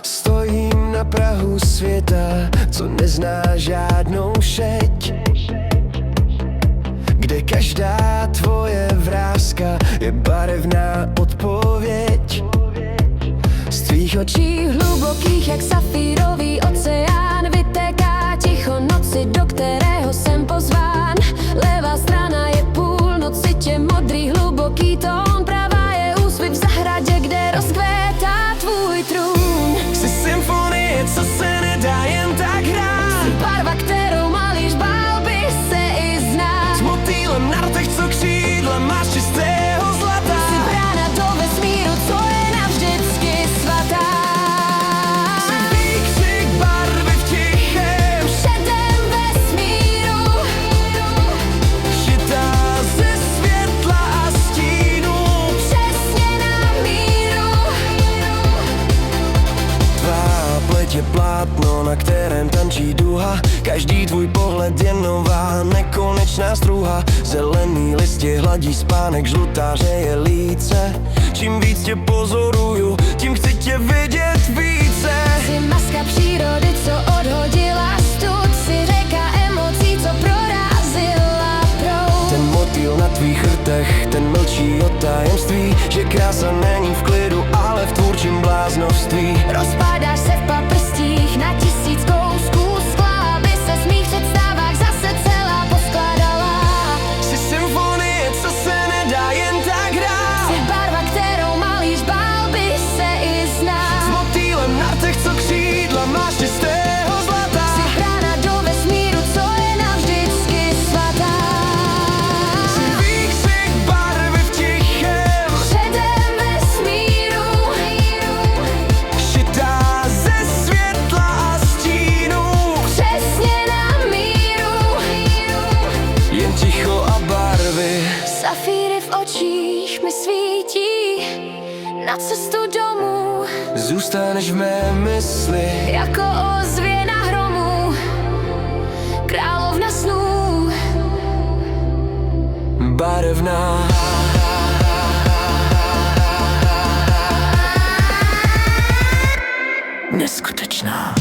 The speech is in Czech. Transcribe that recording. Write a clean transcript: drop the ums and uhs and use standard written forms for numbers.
Stojím na prahu světa, co nezná žádnou šeť, kde každá tvoje vráska je barevná odpověď. Z tvých očí hlubokých jak safírový oceán vytéká ticho noci, do kterého jsem pozván. Levá strana je půlnoci, tě modrý hluboký tón, pravá je úsvit v zahradě, kde rozkvétá tvůj trůn. Jsi symfonie, co se nedá jen tak hrát, Jsi barva, kterou malíř bál by se i znát. s motýlem na rtech, co křídla máš čistého zlata. Jsi brána do vesmíru, co je navždycky svatá. Jsi výkřik barvy v tichém, Šedém vesmíru, šitá ze světla a stínu. přesně na míru. Tvá pleť je plátno, na kterém tančí duha. Každý tvůj pohled je nová, nekonečná struha. Zelený listě hladí spánek, žlutá hřeje líce. Čím víc tě pozoruju, tím chci tě vidět více. Jsi maska přírody, co odhodila stud. Jsi řeka emocí, co prorazila proud. Ten motýl na tvých rtech, ten mlčí o tajemství, že krása není v klidu, ale v tvůrčím bláznovství. Rozpadáš se v paprstích na tisíc kousků skla, aby se z mých představách zase celá poskládala. Jsi symfonie, co se nedá jen tak hrát, Jsi barva, kterou malíř bál by se i s znát. motýlem na rtech, co křídla máš čistého zlata. Jsi brána do vesmíru, co je navždycky svatá. Jsi výkřik barvy v tichém, Šedém vesmíru, šitá ze světla a stínu. přesně na míru. Jen ticho a barvy, Safíry v očích mi svítí na cestu domů, zůstaneš v mé mysli. jako ozvěna hromu, královna snů. Barevná, neskutečná.